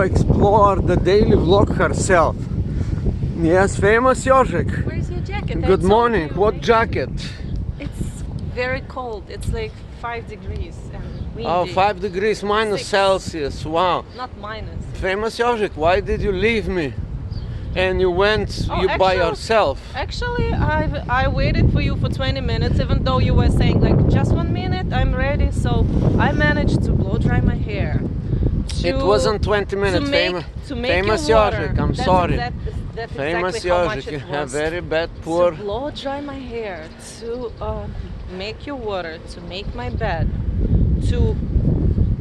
explore the daily vlog herself. Yes, famous IOJIK. Where's your jacket? Good morning. What jacket? It's very cold. It's like 5 degrees and windy. Oh, 5 degrees minus 6. Celsius. Wow. Not minus. Famous IOJIK, why did you leave me? And you went by yourself. Actually, I waited for you for 20 minutes, even though you were saying like just 1 minute, I'm ready. So I managed to blow dry my hair. It wasn't 20 minutes. To make famous IOJIK, I'm sorry. That's Famous exactly how much IOJIK, you it have was. very bad poor. To blow dry my hair, to make your water, to make my bed, to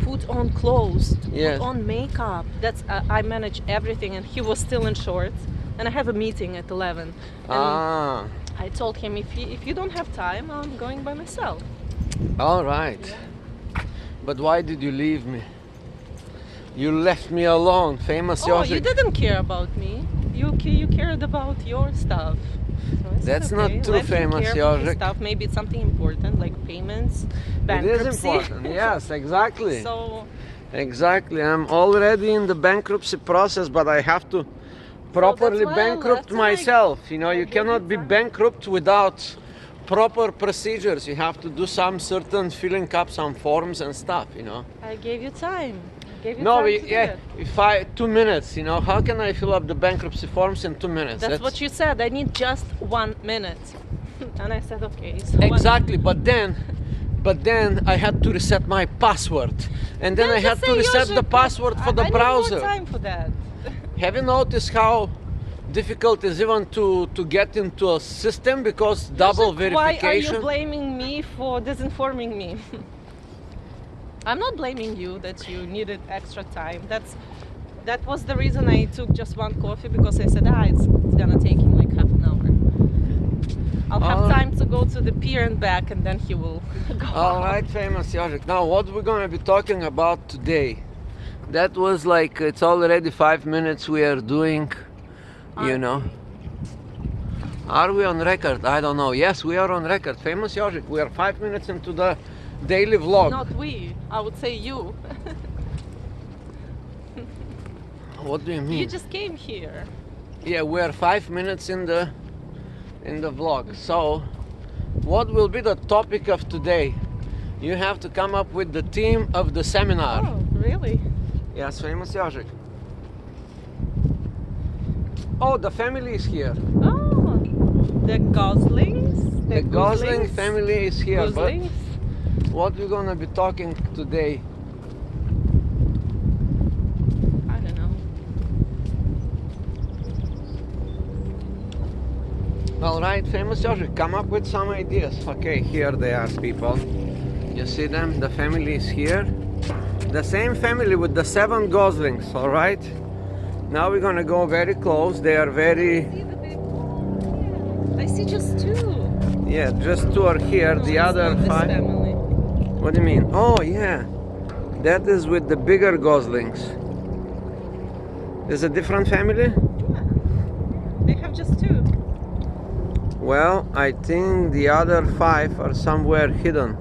put on clothes, to Yes. put on makeup. That's I manage everything, and he was still in shorts. And I have a meeting at 11. And I told him if you don't have time, I'm going by myself. All right. Yeah. But why did you leave me? You left me alone, famous IOJIK. You didn't care about me. You cared about your stuff. So That's okay. not true, Let him famous care about his IOJIK. stuff. Maybe it's something important like payments, bankruptcy. It is important. Yes, exactly. So exactly. I'm already in the bankruptcy process, but I have to properly why I bankrupt left and myself. You know, you gave cannot you be time. bankrupt without proper procedures. You have to do some certain filling up some forms and stuff, you know. I gave you time. I gave you No, time to do it. if 2 minutes, you know, how can I fill up the bankruptcy forms in 2 minutes? That's what you said. I need just 1 minute. And I said, okay. So exactly, but then I had to reset my password, and then I had to reset the password for the browser. I need more time for that. Have you noticed how difficult it is even to get into a system because double verification? Why are you blaming me for disinforming me? I'm not blaming you that you needed extra time. That was the reason I took just 1 coffee, because I said, it's gonna take him like half an hour. I'll have time to go to the pier and back, and then he will go. All right, famous IOJIK. Now, what we're gonna be talking about today? That was like, it's already 5 minutes we are doing, you know. Are we on record? I don't know. Yes, we are on record. Famous IOJIK, we are 5 minutes into the daily vlog. Not we, I would say you. What do you mean? You just came here. Yeah, we are 5 minutes in the vlog. So, what will be the topic of today? You have to come up with the theme of the seminar. Oh, really? Yes, famous IOJIK. Oh, the family is here. Oh, the Goslings? The Gosling family is here. Goslings? But what we're gonna be talking today? I don't know. All right, famous IOJIK, come up with some ideas. Okay, here they are, people. You see them? The family is here. The same family with the 7 Goslings, all right? Now we're gonna go very close. They are very... I see just 2. Yeah, just 2 are here. The other 5... Family. What do you mean? Oh, yeah. That is with the bigger Goslings. Is a different family? Yeah. They have just 2. Well, I think the other 5 are somewhere hidden.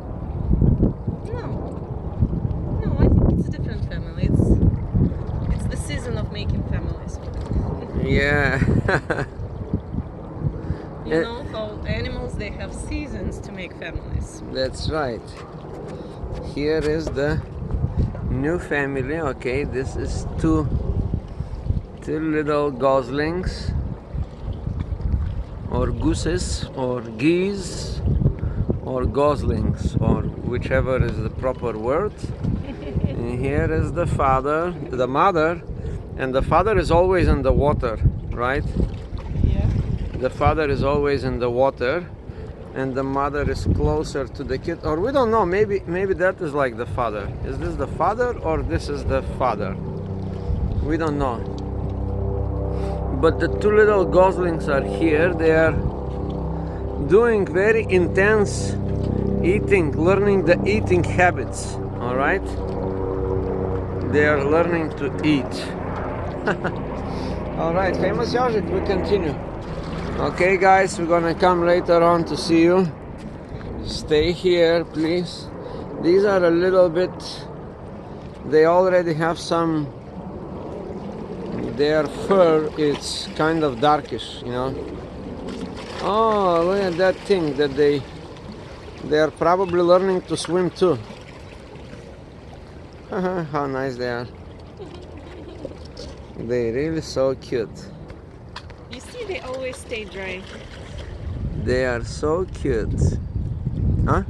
No, I think it's a different family. It's the season of making families. Yeah. You know how animals, they have seasons to make families. That's right. Here is the new family. Okay, this is two little goslings, or gooses, or geese, or goslings, or whichever is the proper word. And here is the father, the mother, and the father is always in the water, right? Yeah. The father is always in the water, and the mother is closer to the kid, or we don't know, maybe that is like the father. Is this the father or this is the father? We don't know. But the 2 little goslings are here. They are doing very intense eating, learning the eating habits, all right? They are learning to eat. All right, famous IOJIK, we continue. Okay guys, we're gonna come later on to see you. Stay here, please. These are a little bit, they already have some their fur is kind of darkish, you know. Oh, look at that thing that they are probably learning to swim too. How nice they are. They're really so cute. You see, they always stay dry. They are so cute. Huh?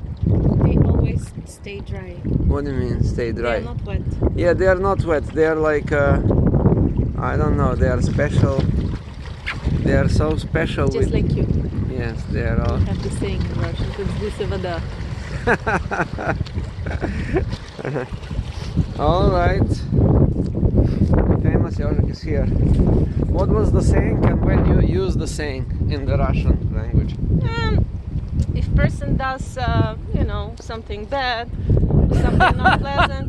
They always stay dry. What do you mean stay dry? They're not wet. Yeah, they are not wet. They are like, I don't know, they are special. They are so special. Just like you. Yes, they are all. I have the saying in Russian, "Концдуйся вода." All right. Famous Yojik is here. What was the saying and when you use the saying in the Russian language? If person does, you know, something bad, something not pleasant,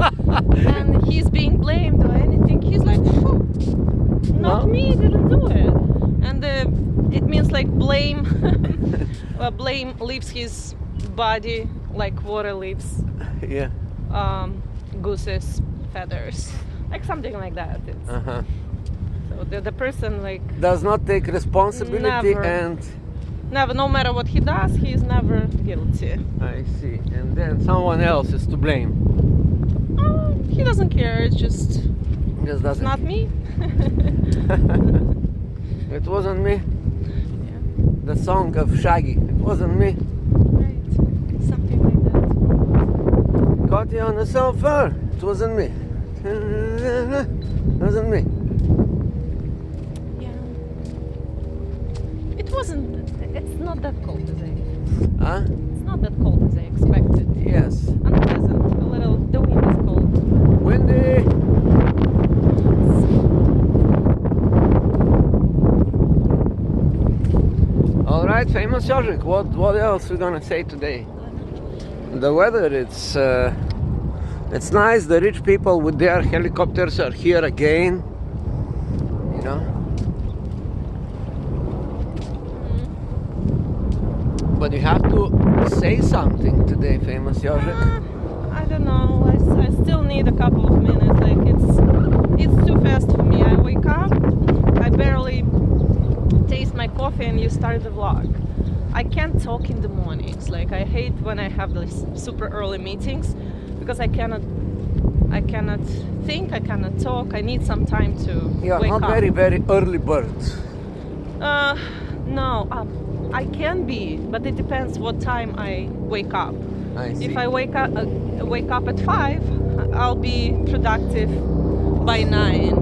and he's being blamed or anything, he's like, "Phew, not No? me, didn't do it." And it means like blame, blame leaves his body like water leaves Yeah. goose's feathers, like something like that. It's, so the person like Does not take responsibility Never. and never, no matter what he does, he is never guilty. I see. And then someone else is to blame. He doesn't care. It's just Just doesn't. not me. It wasn't me. Yeah. The song of Shaggy. It wasn't me. Right. Something like that. Caught you on the sofa. It wasn't me. It wasn't me. Yeah. It wasn't. It's not that cold as I. Huh? It's not that cold as I expected. Yes. Unpleasant. A little. The wind is cold. Windy. All right, famous Yojik. What else we gonna say today? The weather. It's nice. The rich people with their helicopters are here again. You know. But you have to say something today, famous Yojik. I don't know. I still need a couple of minutes. Like it's too fast for me. I wake up. I barely taste my coffee and you start the vlog. I can't talk in the mornings. Like I hate when I have these super early meetings because I cannot think, I cannot talk. I need some time to You are wake not up. very early bird. No, I can be, but it depends what time I wake up. I see. If I wake up at 5, I'll be productive by 9.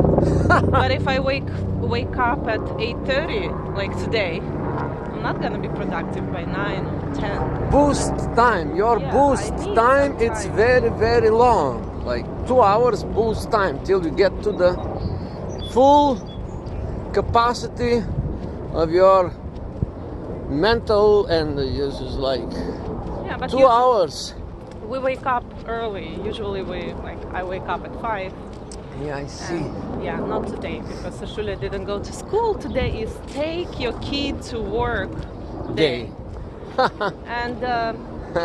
But if I wake up at 8:30, like today, I'm not gonna be productive by 9 or 10. Boost time. Your Yeah, boost I need time. some It's time. very long. Like 2 hours boost time till you get to the full capacity of your mental and just like Yeah, but 2 hours. we wake up early. Usually I wake up at 5. Yeah, I see. Yeah, not today because Trully didn't go to school. Today is take your kid to work day. And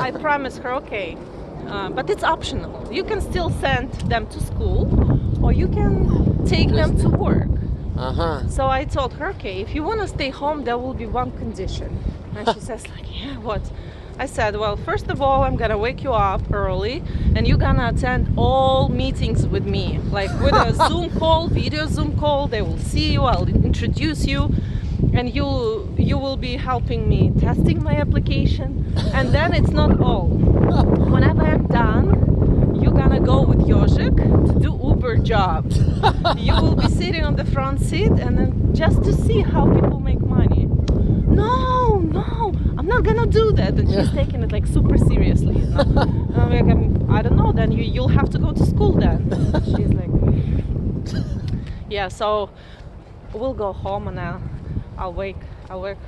I promised her, okay, but it's optional. You can still send them to school or you can take them to work. So I told her, okay, if you want to stay home, there will be one condition. And she says like, yeah, what? I said, well, first of all, I'm gonna wake you up early and you're gonna attend all meetings with me, like with a Zoom call, video Zoom call. They will see you, I'll introduce you, and you will be helping me testing my application. And then it's not all. Whenever I'm done, you're gonna go with Yojik to do Uber jobs. You will be sitting on the front seat and then just to see how people make money. No, I'm not gonna do that. And she's taking it like super seriously. You know? I'm like, I don't know. Then you'll have to go to school then. She's like, yeah. So we'll go home and I'll wake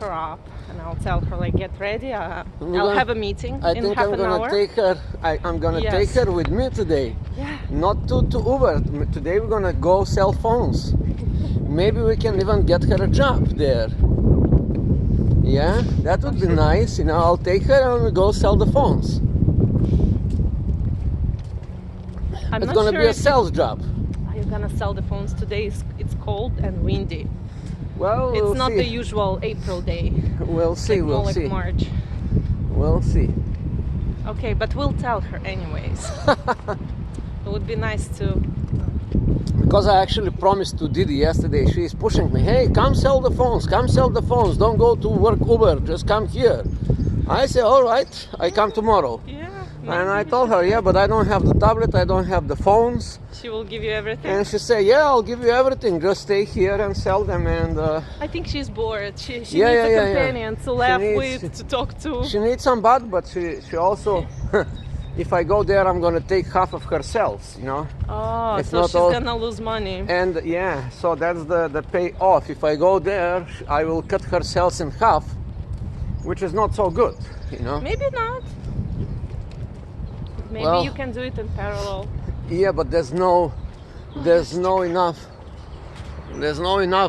her up and I'll tell her like get ready. I'll have a meeting in half I'm an gonna hour. take her. I'm gonna Yes. take her with me today. Yeah. Not to Uber. Today we're gonna go sell phones. Maybe we can even get her a job there. Yeah, that would be nice. You know, I'll take her and we go sell the phones. I'm It's not gonna sure be a if sales job. I you're gonna sell the phones today? It's cold and windy. Well, It's we'll not see. the usual April day. We'll see. Like more We'll like see. March. We'll see. Okay, but we'll tell her anyways. It would be nice to. Because I actually promised to Didi yesterday. She is pushing me. Hey, come sell the phones. Come sell the phones. Don't go to work Uber. Just come here. I say, all right. I come tomorrow. Yeah. And I told her, yeah, but I don't have the tablet. I don't have the phones. She will give you everything. And she said, yeah, I'll give you everything. Just stay here and sell them. And I think she's bored. She Yeah, needs yeah, a yeah. companion to laugh needs- with, to talk to. she needs some bud, but she also, if I go there, I'm gonna take half of her sales, you know. Oh, It's so not she's all- gonna lose money. And yeah, so that's the payoff. If I go there, I will cut her sales in half, which is not so good, you know. Maybe not. Maybe Well- you can do it in parallel. Yeah, but there's no enough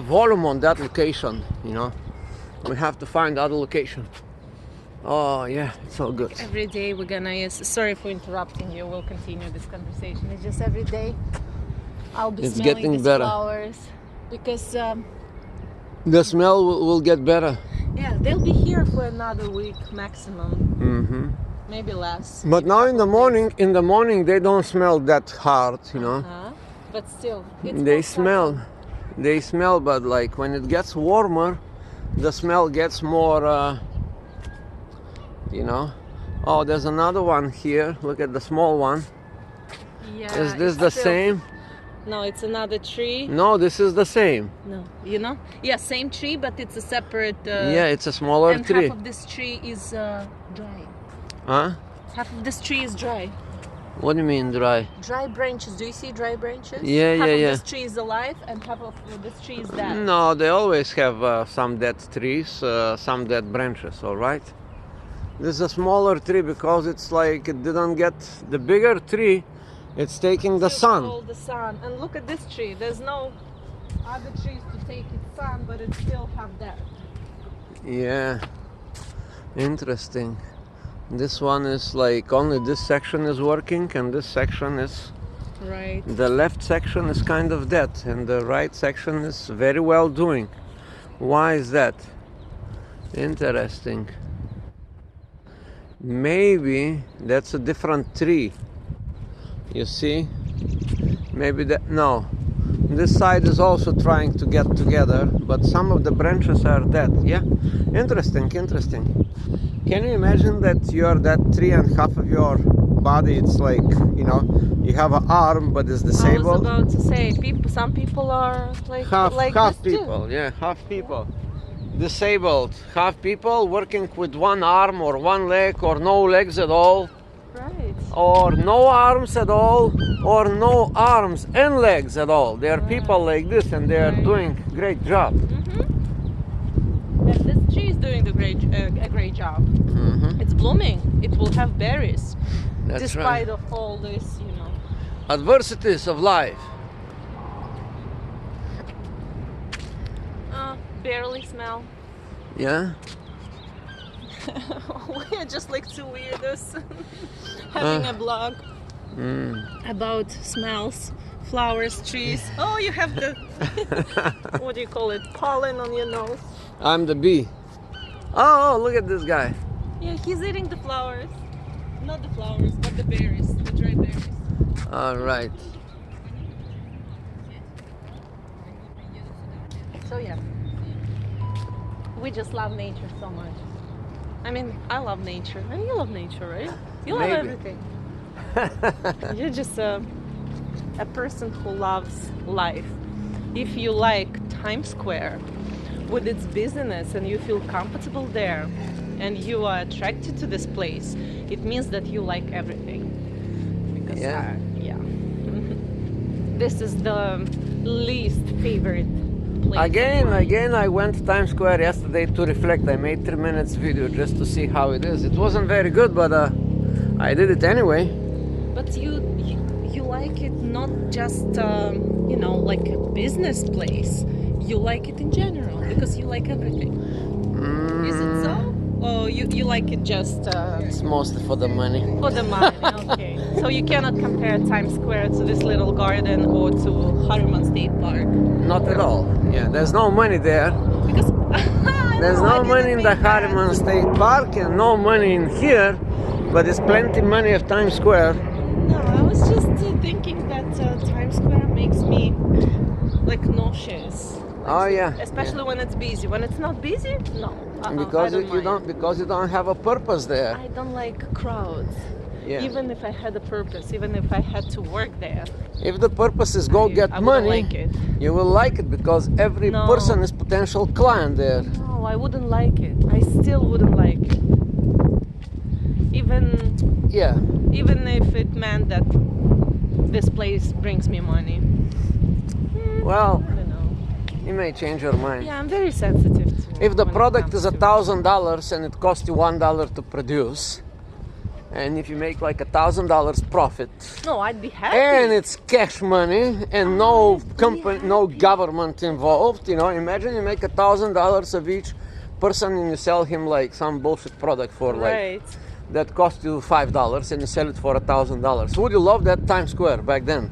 volume on that location, you know. We have to find other location. Oh yeah, it's all good. Every day we're gonna use. Sorry for interrupting you. We'll continue this conversation. It's just every day I'll be It's smelling getting these better. flowers because The smell will get better. yeah, they'll be here for another week maximum, maybe less. But now in the morning they don't smell that hard, you know. But still, it's They both smell, but like when it gets warmer, the smell gets more, you know. Oh, there's another one here. Look at the small one. Yeah, Is this it's the still- same? No, it's another tree. No, this is the same. No, you know? Yeah, same tree, but it's a separate. Yeah, it's a smaller and tree. half of this tree is dry. Huh? Half of this tree is dry. What do you mean dry? Dry branches. Do you see dry branches? Yeah, half yeah, of yeah. this tree is alive, and half of this tree is dead. No, they always have some dead trees, some dead branches, all right? This is a smaller tree because it's like it didn't get the bigger tree. It's taking the Still sun. all the sun. And look at this tree. There's no other trees to take its sun, but it still have that. Yeah, interesting. This one is like only this section is working, and this section is, Right. the left section is kind of dead, and the right section is very well doing. Why is that? Interesting. Maybe that's a different tree. You see? Maybe that, no. This side is also trying to get together, but some of the branches are dead. Yeah? Interesting, interesting. Can you imagine that you're that tree and half of your body, it's like, you know, you have an arm but it's I was disabled? about to say, some people are like Half this too. people, yeah, half people. Disabled, half people working with one arm or one leg or no legs at all, Right. or no arms at all, or no arms and legs at all. There are people like this and they are Right. doing great job. And this tree is doing a great job. It's blooming. It will have berries, That's despite right. of all this, you know. Adversities of life. Barely smell. Yeah? We are just like two weirdos having a blog about smells, flowers, trees. Oh, you have the what do you call it? Pollen on your nose. I'm the bee. Oh, look at this guy. Yeah, he's eating the flowers. Not the flowers, but the berries, the dry berries. All right. So yeah, we just love nature so much. I mean, I love nature, and you love nature, right? You love Maybe. everything. You're just a person who loves life. If you like Times Square with its busyness and you feel comfortable there and you are attracted to this place, it means that you like everything. Because, Yeah. yeah. This is the least favorite place. Again, I went Times Square yesterday to reflect. I made 3 minutes video just to see how it is. It wasn't very good, but I did it anyway. But you like it not just you know, like a business place. You like it in general because you like everything. Is it so? Oh, you like it just It's mostly for the money. for the money. Okay. So you cannot compare Times Square to this little garden or to Harriman State Park. Not at all. Yeah, there's no money there. Because There's I no money didn't in the think that. Harriman State Park and no money in here, but there's plenty money of Times Square. No, I was just thinking that Times Square makes me like nauseous. Oh yeah. Especially when it's busy. When it's not busy, no. Because I you don't because you don't have a purpose there. I don't like crowds. Yeah. Even if I had a purpose, even if I had to work there, If the purpose is go get I wouldn't money, like it. you will like it because every No. person is potential client there. No, I wouldn't like it. I still wouldn't like it. Yeah. Even if it meant that this place brings me money. Well, I don't know. you may change your mind. Yeah, I'm very sensitive to If the when it product comes is to- $1,000 and it costs you $1 to produce, and if you make like $1,000 profit, No, I'd be happy. and it's cash money and no I'd be company, no happy. government involved, you know, imagine you make $1,000 of each person and you sell him like some bullshit product for like Right. that cost you $5 and you sell it for $1,000. Would you love that Times Square back then?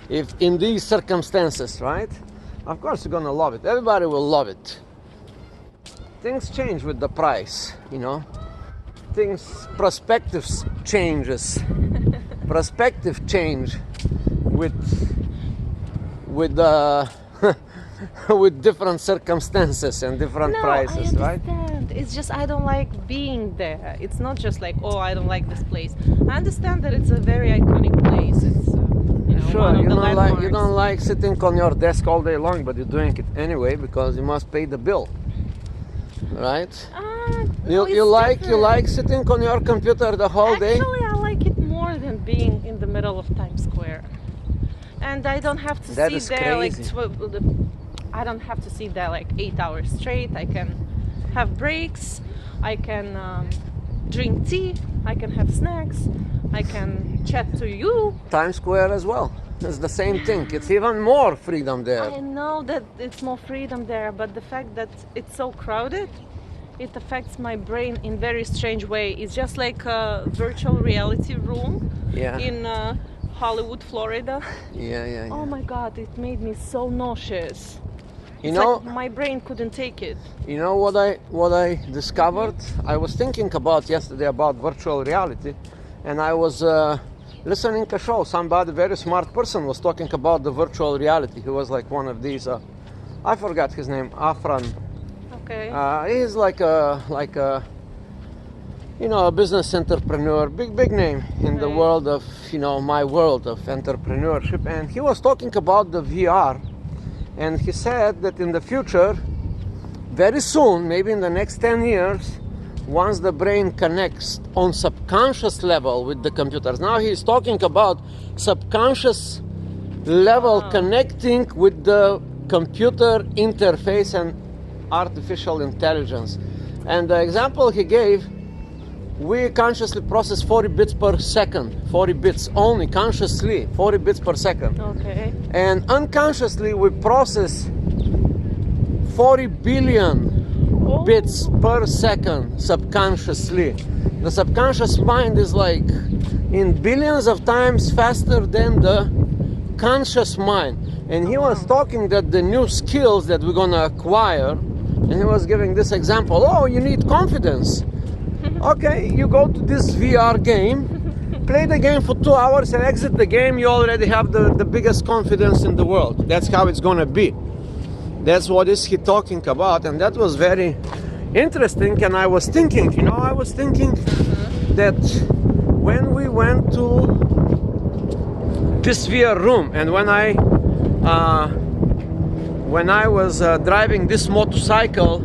If in these circumstances, right? Of course you're gonna love it. Everybody will love it. Things change with the price, you know. Perspectives changes. Perspective change with with different circumstances and different No, prices, I right? understand. It's just I don't like being there. It's not just like, oh, I don't like this place. I understand that it's a very iconic place. It's you know, Sure, one of you the don't landmarks. you don't like sitting on your desk all day long, but you're doing it anyway because you must pay the bill, right? No, You it's like different. sitting on your computer the whole day. Actually, I like it more than being in the middle of Times Square. And I don't have to That sit is there crazy. I don't have to sit there like 8 hours straight. I can have breaks. I can drink tea. I can have snacks. I can chat to you. Times Square as well. It's the same thing. It's even more freedom there. I know that it's more freedom there, but the fact that it's so crowded, it affects my brain in very strange way. It's just like a virtual reality room Yeah. in Hollywood, Florida. Yeah. Oh my God, it made me so nauseous. You It's know, like my brain couldn't take it. you know what I discovered? I was thinking about yesterday about virtual reality, and I was listening to a show. Somebody, very smart person, was talking about the virtual reality. He was like one of these. I forgot his name. Afran. Okay. He's like a you know, a business entrepreneur, big name in the Right. world of, you know, my world of entrepreneurship. And he was talking about the VR, and he said that in the future, very soon, maybe in the next 10 years, once the brain connects on subconscious level with the computers. Now he's talking about subconscious level Wow. connecting with the computer interface and artificial intelligence. And the example he gave, we consciously process 40 bits per second, 40 bits only, consciously, 40 bits per second. Okay. And unconsciously we process 40 billion Oh. bits per second subconsciously. The subconscious mind is like in billions of times faster than the conscious mind. And he was talking that the new skills that we're gonna acquire, and he was giving this example, oh, you need confidence. Okay, you go to this VR game, play the game for 2 hours and exit the game, you already have the biggest confidence in the world. That's how it's gonna be. That's what is he talking about, and that was very interesting. And I was thinking, you know, that when we went to this VR room, and when I was driving this motorcycle,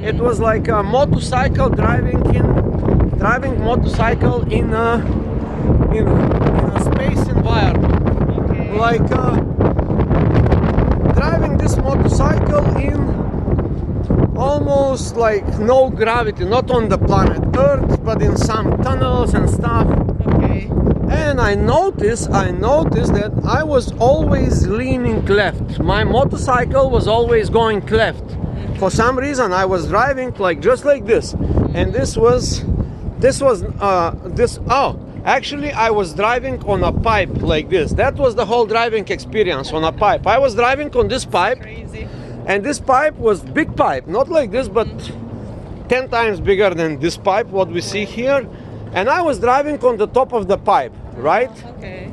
it was like a motorcycle driving motorcycle in a space environment, Okay. like driving this motorcycle in almost like no gravity, not on the planet Earth, but in some tunnels and stuff. Okay. And I noticed that I was always leaning left. My motorcycle was always going left. for some reason I was driving like just like this, and actually I was driving on a pipe like this. That was the whole driving experience, on a pipe. I was driving on this pipe. Crazy. And this pipe was big pipe, not like this, but 10 times bigger than this pipe, what we see here. And I was driving on the top of the pipe, right? Okay.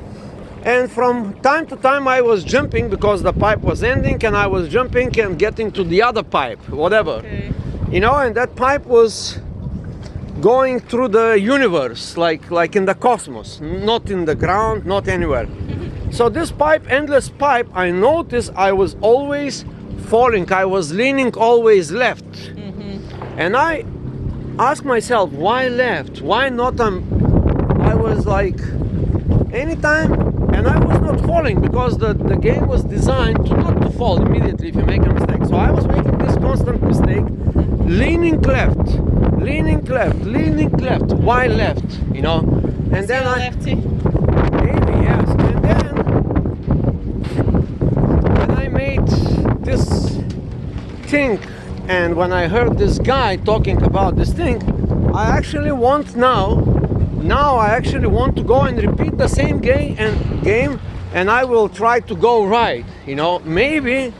And from time to time I was jumping because the pipe was ending, and I was jumping and getting to the other pipe, whatever. Okay. You know, and that pipe was going through the universe, like in the cosmos, not in the ground, not anywhere. So this pipe, endless pipe, I noticed I was always falling. I was leaning always left. And I asked myself, why left? Why not? I was like, anytime, and I was not falling because the game was designed to not to fall immediately if you make a mistake. So I was making this constant mistake, leaning left, leaning left, leaning left. Why left? You know? And then I lefty. maybe yes. And then when I made this thing, and when I heard this guy talking about this thing, I actually want now I actually want to go and repeat the same game, and I will try to go right. You know, maybe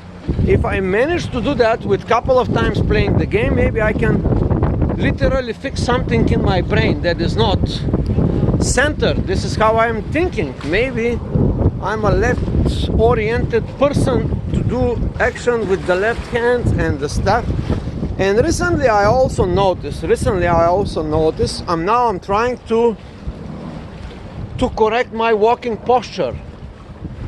if I manage to do that with couple of times playing the game, maybe I can literally fix something in my brain that is not centered. This is how I'm thinking. Maybe I'm a left-oriented person to do action with the left hand and the stuff. And recently I also noticed, I'm trying to correct my walking posture.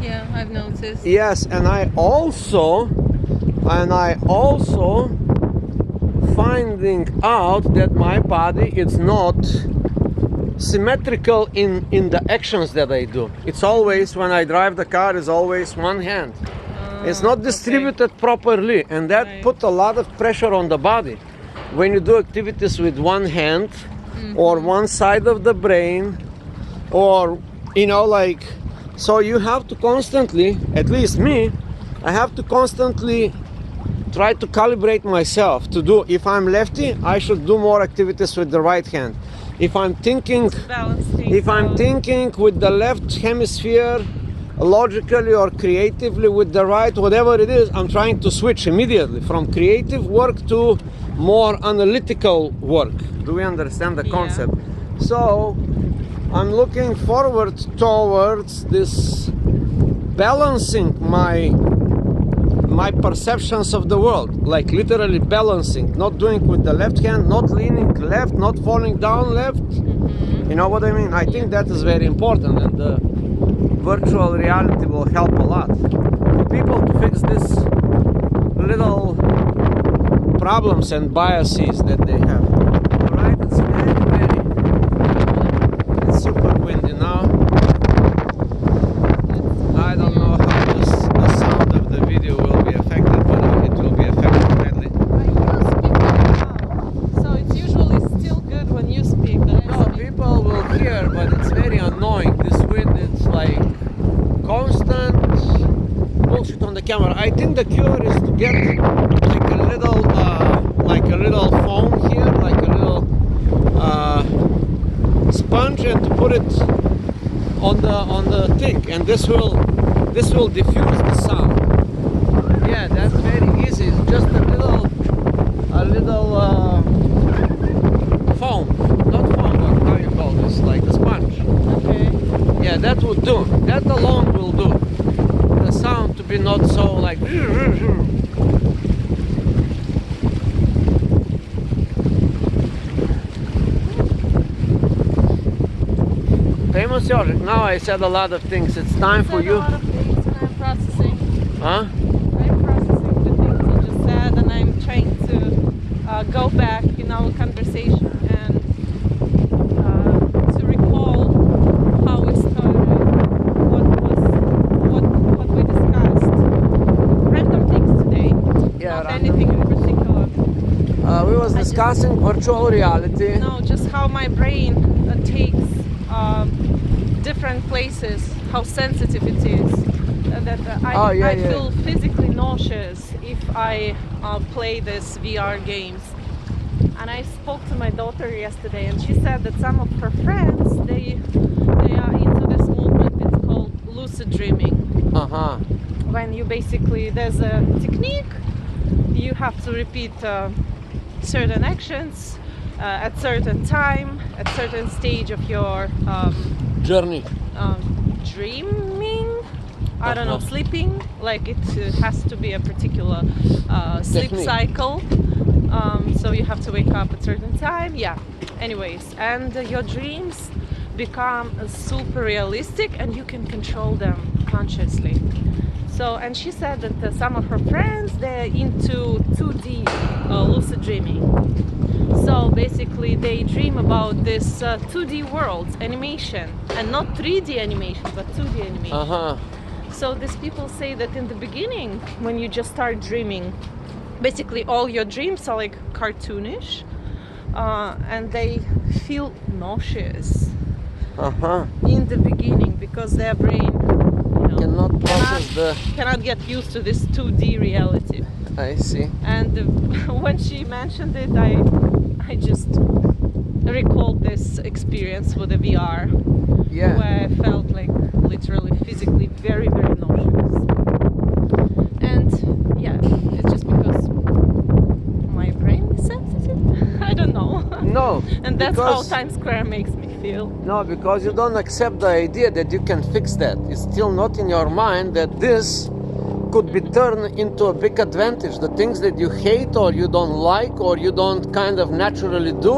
Yeah, I've noticed. Yes, and I also finding out that my body is not symmetrical in the actions that I do. It's always, when I drive the car, is always one hand. It's not distributed properly, and that put a lot of pressure on the body. When you do activities with one hand, or one side of the brain, or, you know, like, so you have to constantly, at least me, I have to constantly try to calibrate myself to do, if I'm lefty, I should do more activities with the right hand. If I'm thinking with the left hemisphere, logically or creatively with the right, whatever it is, I'm trying to switch immediately from creative work to more analytical work. Do we understand the concept? So I'm looking forward towards this balancing my perceptions of the world, like literally balancing, not doing with the left hand, not leaning left, not falling down left. You know what I mean? I think that is very important, and the virtual reality will help a lot for people to fix this little problems and biases that they have. Alright, it's it's super windy now. I don't know how the sound of the video will be affected, but it will be affected badly. You speak now, so it's usually still good when you speak. No, people will hear, but it's very annoying. This wind, it's like constant bullshit on the camera. I think the cure is to get like a little foam here, like a little sponge, and to put it on the thing, and this will diffuse the sound. Yeah, that's very easy. It's just a little foam, not foam, but how you call this, like a sponge. Okay. Yeah, that would do. That alone will do. The sound to be not so like. Famous IOJIK. Now I said a lot of things. It's time for you. A lot of things, and I'm processing. Huh? I'm processing the things you just said, and I'm trying to go back in our conversation and to recall how we started, what we discussed. Random things today, Yeah, not random. anything in particular. We was discussing virtual reality. No, just how my brain takes different places, how sensitive it is that Oh, yeah, I yeah. feel physically nauseous if I play this VR games. And I spoke to my daughter yesterday, and she said that some of her friends they are into this movement. It's called lucid dreaming. Uh-huh. When you basically, there's a technique, you have to repeat certain actions at certain time, at certain stage of your Journey. dreaming. I don't know, Uh-huh. sleeping. Like it has to be a particular sleep Technique. cycle. So you have to wake up at certain time. Yeah. Anyways, and your dreams become super realistic, and you can control them consciously. So, and she said that some of her friends, they're into 2D lucid dreaming. So basically they dream about this 2D world animation, and not 3D animation, but 2D animation. Uh-huh. So these people say that in the beginning, when you just start dreaming, basically all your dreams are like cartoonish, and they feel nauseous Uh-huh. in the beginning because their brain Cannot process cannot get used to this 2D reality. I see. And when she mentioned it, I just recalled this experience with the VR, Yeah. where I felt like literally physically very, very nauseous. And yeah, it's just because my brain is sensitive. I don't know. No. And that's how because- Times Square makes me feel. No, because you don't accept the idea that you can fix that. It's still not in your mind that this could be turned into a big advantage. The things that you hate or you don't like or you don't kind of naturally do,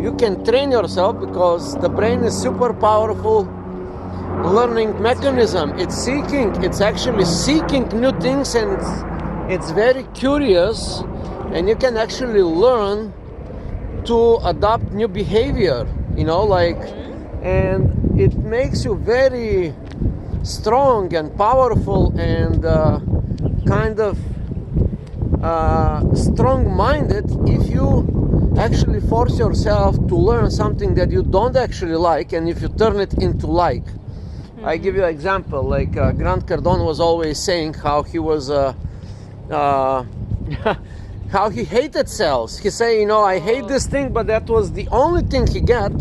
you can train yourself because the brain is super powerful learning mechanism. It's actually seeking new things, and it's very curious, and you can actually learn to adopt new behavior, and it makes you very strong and powerful and kind of strong-minded if you actually force yourself to learn something that you don't actually like, and if you turn it into like. I give you an example, like Grant Cardone was always saying how he was how he hated cells. He say, I hate this thing, but that was the only thing he got,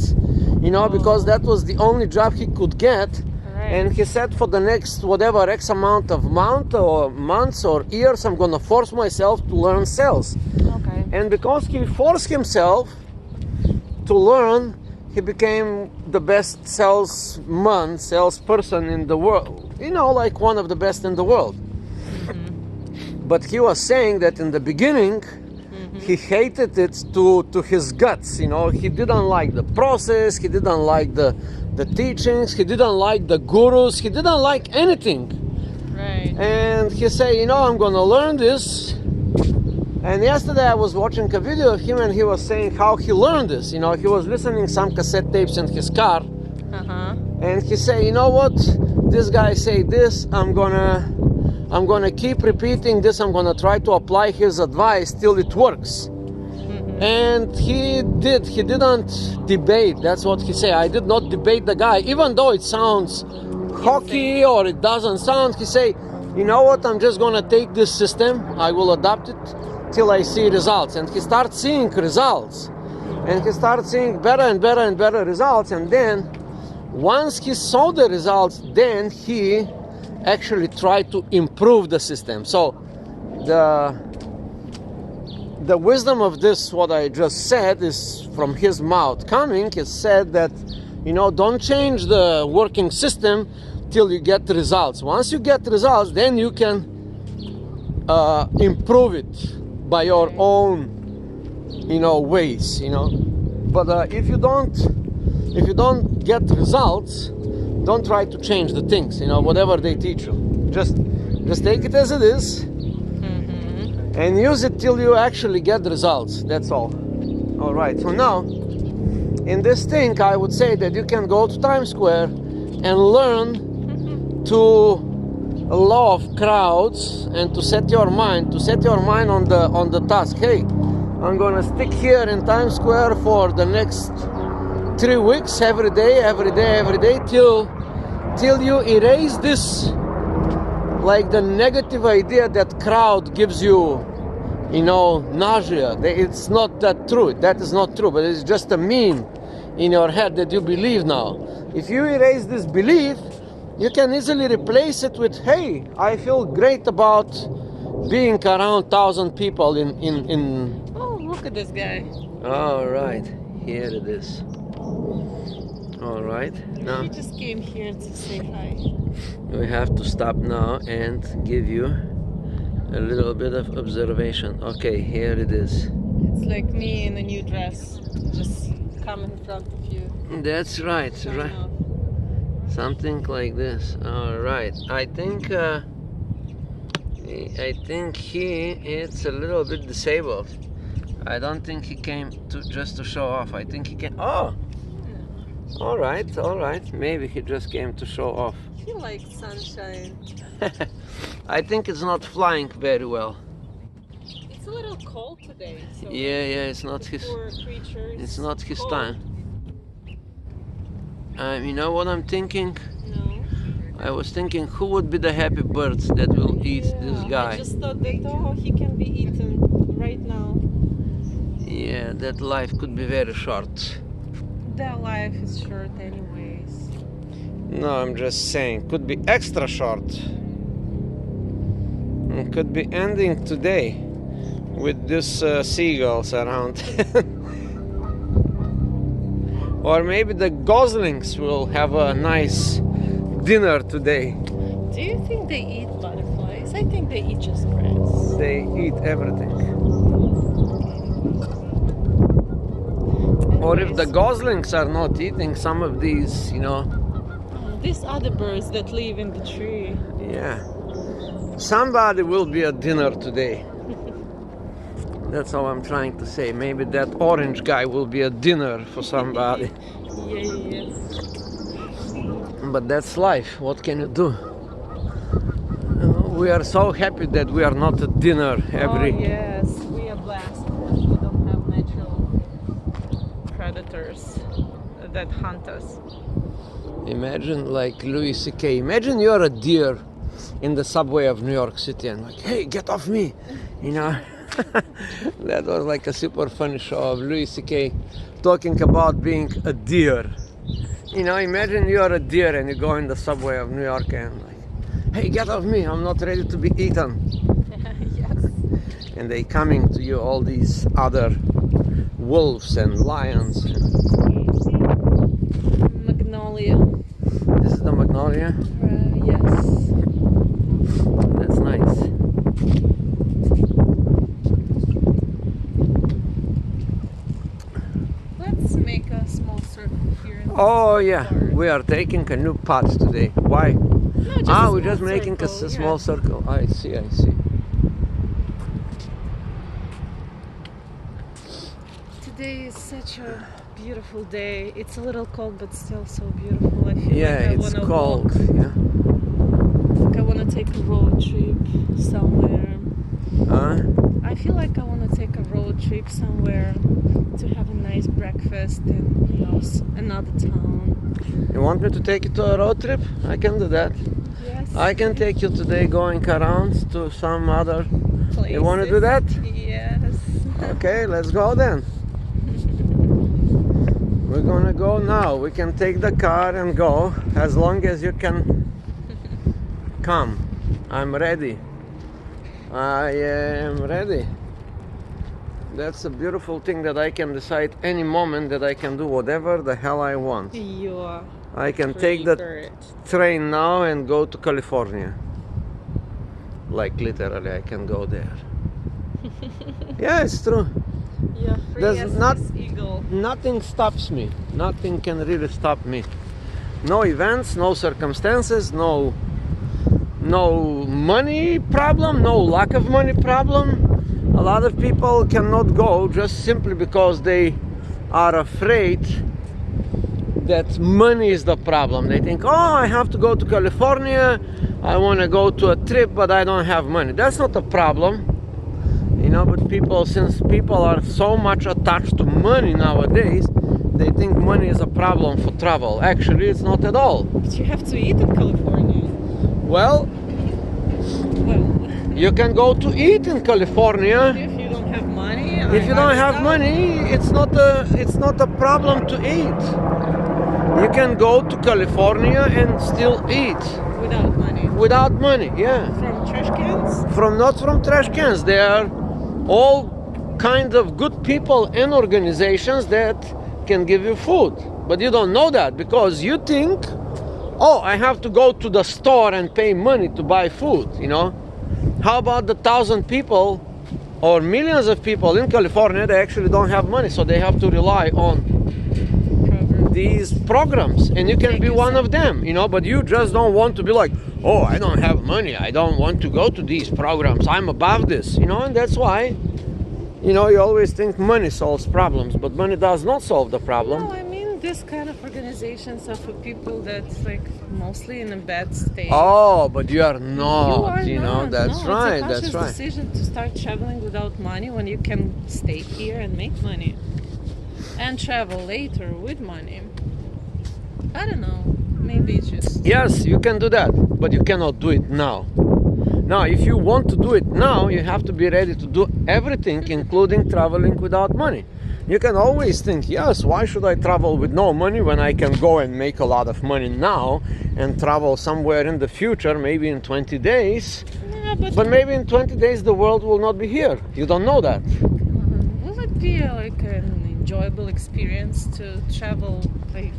because that was the only job he could get. Right. And he said, for the next whatever X amount of months or years, I'm gonna force myself to learn cells. Okay. And because he forced himself to learn, he became the best salesperson in the world. Like one of the best in the world. But he was saying that in the beginning, he hated it to his guts. He didn't like the process, he didn't like the teachings, he didn't like the gurus, he didn't like anything. Right. And he said, I'm gonna learn this. And yesterday I was watching a video of him, and he was saying how he learned this. He was listening some cassette tapes in his car. Uh-huh. And he said, what? This guy say this, I'm gonna keep repeating this, I'm gonna try to apply his advice till it works. And he didn't debate. That's what he said. I did not debate the guy, even though it sounds cocky or it doesn't sound. He say, what, I'm just gonna take this system, I will adapt it till I see results. And he starts seeing results, and he starts seeing better and better and better results. And then once he saw the results, then he actually tried to improve the system. So the wisdom of this, what I just said, is from his mouth coming. He said that, don't change the working system till you get results. Once you get results, then you can improve it by your own, ways, But if you don't get results, don't try to change the things, whatever they teach you. Just take it as it is. And use it till you actually get results. That's all. All right. So now, in this thing, I would say that you can go to Times Square and learn to law of crowds and to set your mind on the task. Hey, I'm gonna stick here in Times Square for the next 3 weeks, every day, till you erase this like the negative idea that crowd gives you, nausea. It's not that true. That is not true, but it's just a meme in your head that you believe now. If you erase this belief, you can easily replace it with, hey, I feel great about being around 1,000 people in. Oh, look at this guy. All right, here it is. All right, now He just came here to say hi. we have to stop now and give you a little bit of observation. Okay, here it is. It's like me in a new dress. Just come in front of you. That's right, right. Something like this. All right. I think he is a little bit disabled. I don't think he came just to show off. I think he came. Oh. All right, all right. Maybe he just came to show off. He likes sunshine. I think it's not flying very well. It's a little cold today. So Yeah. It's not his. poor creature. It's not his cold. time. You know what I'm thinking? No. I was thinking, who would be the happy birds that will eat this guy? I just thought that he can be eaten right now. Yeah, that life could be very short. Their life is short anyways. No, I'm just saying, could be extra short. It could be ending today with these seagulls around. Or maybe the goslings will have a nice dinner today. Do you think they eat butterflies? I think they eat just grass. They eat everything. Or if the goslings are not eating some of these, These other birds that live in the tree. yeah. Somebody will be at dinner today. That's all I'm trying to say. Maybe that orange guy will be at dinner for somebody. Yeah. But that's life. What can you do? We are so happy that we are not at dinner every. Oh yes, we are blessed because we don't have natural predators that hunt us. Imagine like Louis C.K. Imagine you're a deer in the subway of New York City and like, hey, get off me, That was like a super funny show of Louis C.K. talking about being a deer. Imagine you're a deer and you go in the subway of New York and like, hey, get off me, I'm not ready to be eaten. Yes. And they coming to you, all these other wolves and lions. Magnolia. This is the magnolia. Yes. That's nice. Let's make a small circle here. Oh yeah, we are taking a new path today. Why? No, just We're just making a small yeah. circle. I see. Today is such a beautiful day. It's a little cold, but still so beautiful. I feel Yeah, like I it's wanna cold. walk. Yeah. Like I want to take a road trip somewhere. I feel like I want to take a road trip somewhere to have a nice breakfast in another town. You want me to take you to a road trip? I can do that. Yes. I can take you today going around to some other. Places. You want to do that? Yes. Okay, let's go then. We're gonna go now. We can take the car and go as long as you can come. I'm ready. I am ready. That's a beautiful thing that I can decide any moment that I can do whatever the hell I want. You are. I can take the Favorite. train now and go to California. Like literally, I can go there. Yeah, it's true. You're free There's as not- this eagle. Nothing stops me. Nothing can really stop me. No events, no circumstances, no money problem, no lack of money problem. A lot of people cannot go just simply because they are afraid that money is the problem. They think, oh, I have to go to California, I want to go to a trip, but I don't have money. That's not a problem. But since people are so much attached to money nowadays, they think money is a problem for travel. Actually, it's not at all. But you have to eat in California. Well, Well, You can go to eat in California. if you don't have money, If you don't have money, it's not a problem to eat. You can go to California and still eat without money. without money. Yeah. From trash cans? Not from trash cans. They are all kind of good people and organizations that can give you food. But you don't know that because you think, oh, I have to go to the store and pay money to buy food, you know? How about the 1,000 people or millions of people in California that actually don't have money, so they have to rely on these programs, and you can be one of them, you know, but you just don't want to be like, oh, I don't have money, I don't want to go to these programs, I'm above this, you know, and that's why, you know, you always think money solves problems, but money does not solve the problem. No, I mean this kind of organizations are for people that's like mostly in a bad state. Oh, but you are not, You are you know, not. that's No, right, it's a that's conscious right. decision to start traveling without money when you can stay here and make money. And travel later with money. I don't know. Maybe it's just. Yes, you can do that, but you cannot do it now. Now, if you want to do it now, you have to be ready to do everything, including traveling without money. You can always think, yes, why should I travel with no money when I can go and make a lot of money now and travel somewhere in the future, maybe in 20 days. Yeah, But maybe in 20 days the world will not be here. You don't know that. will it be like an enjoyable experience to travel like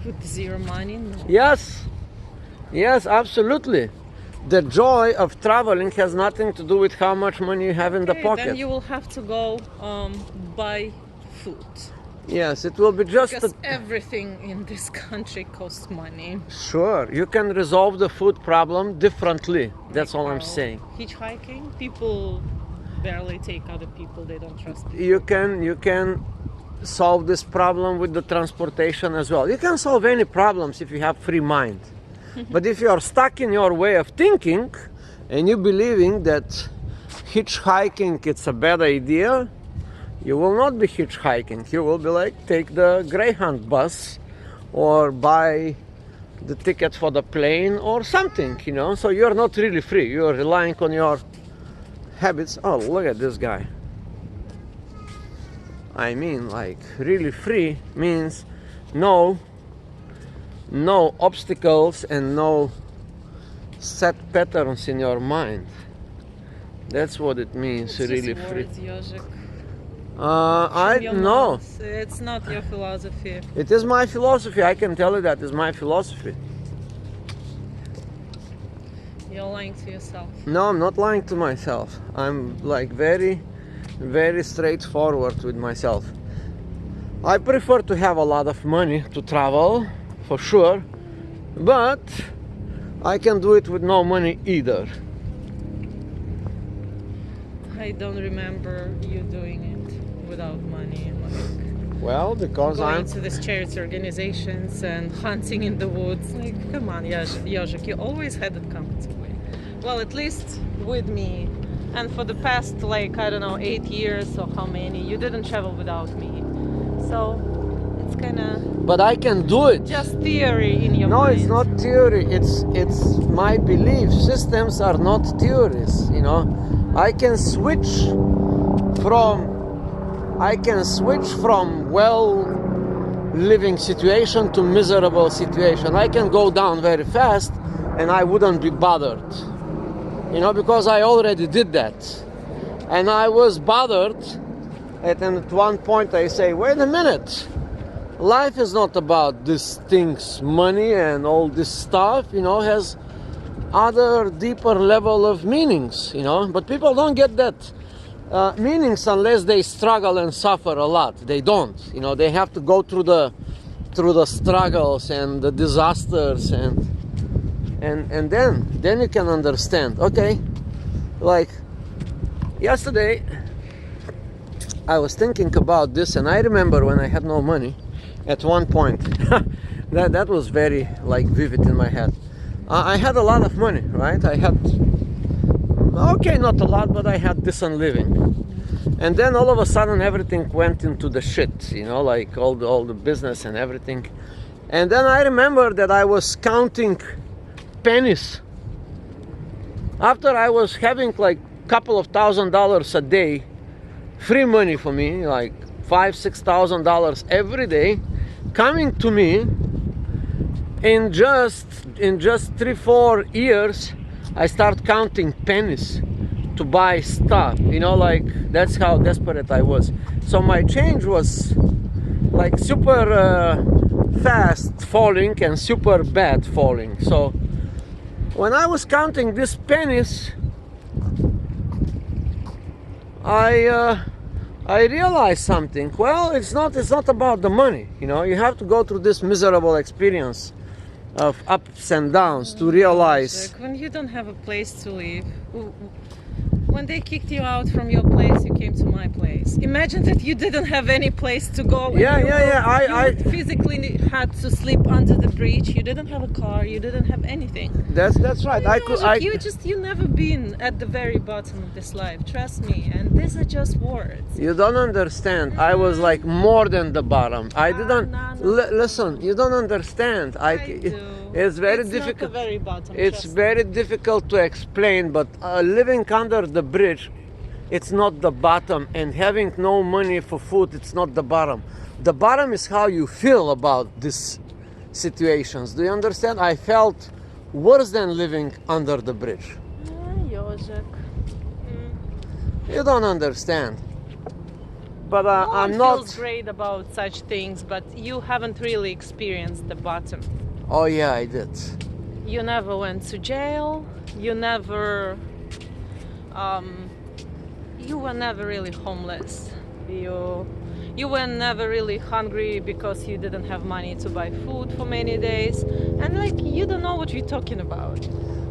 with zero money? No. Yes, yes, absolutely. The joy of traveling has nothing to do with how much money you have in the Okay, pocket. then you will have to go buy food. Yes, it will be just Because everything in this country costs money. Sure, you can resolve the food problem differently. That's all I'm saying. Hitchhiking, people barely take other people, they don't trust people. You can solve this problem with the transportation as well. You can solve any problems if you have free mind. But if you are stuck in your way of thinking and you believing that hitchhiking it's a bad idea, you will not be hitchhiking. You will be like, take the Greyhound bus or buy the ticket for the plane or something, you know. So you're not really free. You're relying on your habits. Oh, look at this guy. I mean, like, really free means no obstacles and no set patterns in your mind. That's what it means, It's really just free. words, IOJIK. I Your know. mouth. It's not your philosophy. It is my philosophy. I can tell you that is my philosophy. You're lying to yourself. No, I'm not lying to myself. I'm like very, very straightforward with myself. I prefer to have a lot of money to travel, for sure, but I can do it with no money either. I don't remember you doing it without money. Like Well, because going I'm to these charity organizations and hunting in the woods. Like, come on, IOJIK, you always had it comfortably. Well, at least with me. And for the past, like, I don't know, 8 years or how many, you didn't travel without me. So it's kind of but I can do it. just theory in your No, mind. it's not theory. It's my belief. Systems are not theories, you know. I can switch from well living situation to miserable situation. I can go down very fast and I wouldn't be bothered. You know, because I already did that. And I was bothered and at one point I say, wait a minute. Life is not about these things, money and all this stuff, you know, has other deeper level of meanings, you know, but people don't get that meanings unless they struggle and suffer a lot. They don't, you know, they have to go through the struggles and the disasters and then you can understand. Okay, like yesterday I was thinking about this, and I remember when I had no money at one point. that was very like vivid in my head. I had a lot of money, right? I had, okay, not a lot, but I had decent living. And then all of a sudden everything went into the shit, you know, like all the business and everything. And then I remember that I was counting pennies. After I was having like couple of $1,000s a day, free money for me, like $5,000-6,000 every day, coming to me in just 3-4 years, I start counting pennies to buy stuff. You know, like that's how desperate I was. So my change was like super fast falling and super bad falling. So when I was counting these pennies, I realized something. Well, it's not about the money. You know, you have to go through this miserable experience of ups and downs to realize. When you don't have a place to live, when they kicked you out from your place, you came to my place. Imagine that you didn't have any place to go. Yeah. I physically had to sleep under the bridge. You didn't have a car. You didn't have anything. That's right. You never been at the very bottom of this life. Trust me. And these are just words. You don't understand. I was like more than the bottom. I didn't. Listen, you don't understand. I do. It's very It's difficult. not the very bottom. It's very difficult to explain, but living under the bridge, it's not the bottom, and having no money for food, it's not the bottom. The bottom is how you feel about these situations. Do you understand? I felt worse than living under the bridge. IOJIK. You don't understand. But No I'm one not. feels great about such things, but you haven't really experienced the bottom. Oh yeah, I did. You never went to jail. You never. You were never really homeless. You were never really hungry because you didn't have money to buy food for many days, and like you don't know what you're talking about.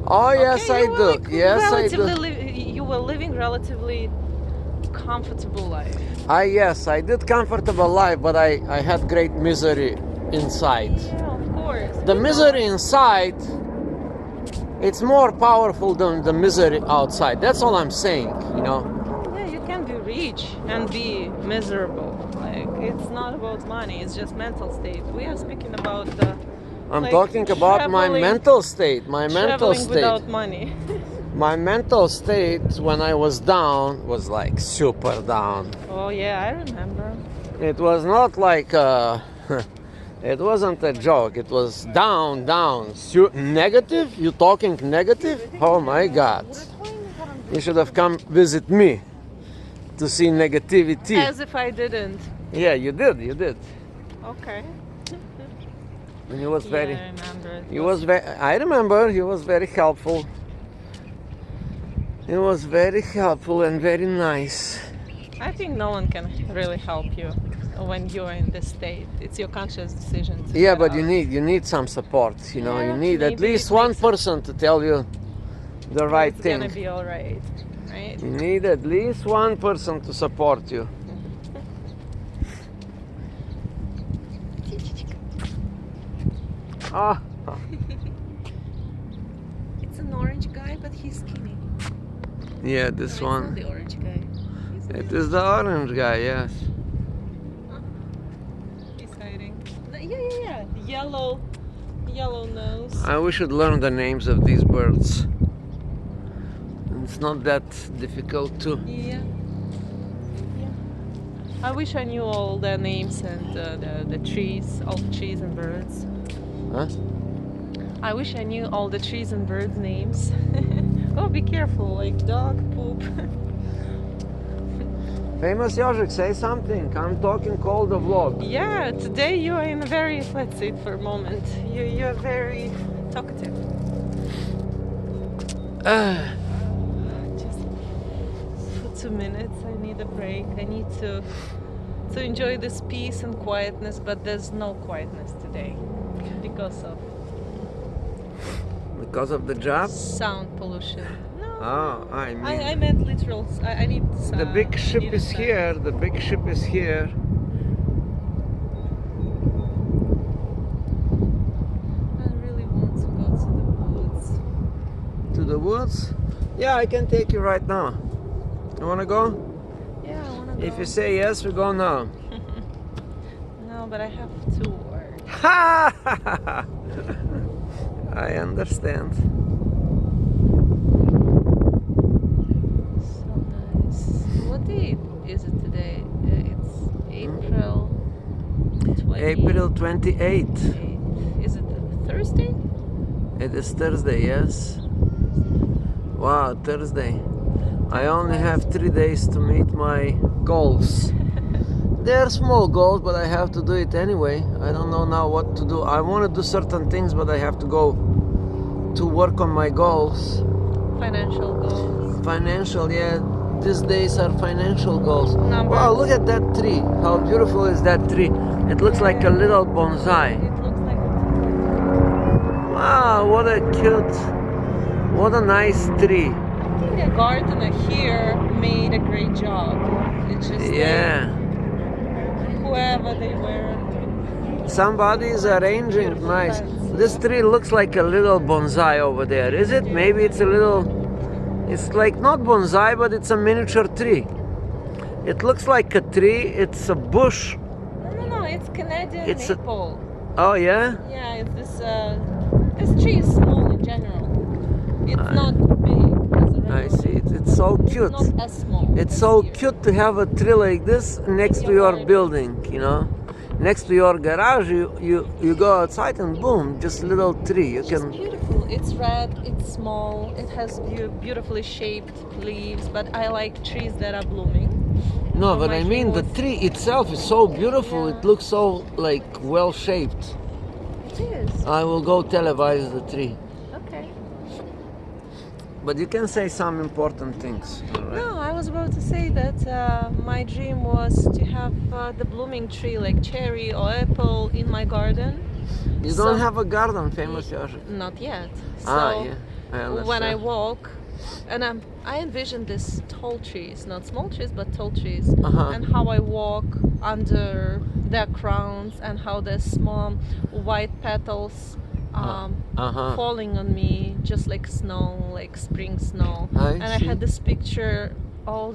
Oh yes, Okay? I do. Yes, I do. You were living relatively comfortable life. Yes, I did comfortable life, but I had great misery inside. Yeah, of course. The misery inside, it's more powerful than the misery outside. That's all I'm saying, you know. Yeah, you can be rich and be miserable. Like it's not about money. It's just mental state. We are speaking about the. I'm like, talking about my traveling- mental state. My mental traveling state. without money. My mental state when I was down was like super down. Oh yeah, I remember. It was not like it wasn't a joke. It was down. Negative? You talking negative? Oh my God! You should have come visit me to see negativity. As if I didn't. Yeah, you did. Okay. And he was very. Yeah, I remember. He was very. I remember he was very helpful. He was very helpful and very nice. I think no one can really help you when you're in this state. It's your conscious decision. To Yeah, get but out. you need some support. You know, Yeah, you need at maybe least it one makes- person to tell you the right It's thing. gonna be all right, right? You need at least one person to support you. Ah, It's an orange guy, but he's skinny. yeah, this No, it's not one. the orange guy. It is the orange guy, yes. He's hiding. Yeah. Yellow nose. We should learn the names of these birds. It's not that difficult to. Yeah. I wish I knew all the names and the trees, all the trees and birds. Huh? I wish I knew all the trees and birds names. Oh, be careful, like dog poop. Famous IOJIK, say something. I'm talking all the vlog. Yeah, today you are in a very, let's say for a moment, you're very talkative. Just for 2 minutes, I need a break. I need to enjoy this peace and quietness, but there's no quietness today because of the job? sound pollution. No, Oh, I mean. I meant literal. I need sound. The big ship need is sound. here. The big ship is here. I really want to go to the woods. To the woods? Yeah, I can take you right now. You wanna go? Yeah, I want to go. If you say yes, we go now. No, but I have to work. Ha! I understand. April 28th. Is it Thursday? It is Thursday, yes. Wow, Thursday. I only have 3 days to meet my goals. They're small goals, but I have to do it anyway. I don't know now what to do. I want to do certain things, but I have to go to work on my goals. Financial goals. Financial, yeah. These days are financial goals. Numbers. Wow, look at that tree. How beautiful is that tree? It looks like a little bonsai. It looks like Wow, what a cute, what a nice tree. I think the gardener here made a great job. It's just Yeah. whoever they were. Somebody is arranging Beautiful nice. plants. This tree looks like a little bonsai over there. Is it? Maybe it's a little, it's like not bonsai, but it's a miniature tree. It looks like a tree. It's a bush. No, it's Canadian It's a- maple. Oh yeah? Yeah, it's this tree is small in general. It's not big as a regular. I see. It's so cute. It's not as small. It's as so here. cute to have a tree like this next to your building, you know? Next to your garage, you go outside and boom, just a little tree. You It's can. beautiful. It's red. It's small. It has beautifully shaped leaves. But I like trees that are blooming. No, So but my I mean dream the was- tree itself is so beautiful. Yeah. It looks so like well shaped. It is. I will go televise the tree. Okay. But you can say some important things. All right? No, I was about to say that my dream was to have the blooming tree like cherry or apple in my garden. You So- don't have a garden, famous Joshik. Not yet. So Yeah, I understand. when I walk, and I envision these tall trees, not small trees, but tall trees, Uh-huh. and how I walk under their crowns and how their small white petals falling on me just like snow, like spring snow. I And I see. had this picture all the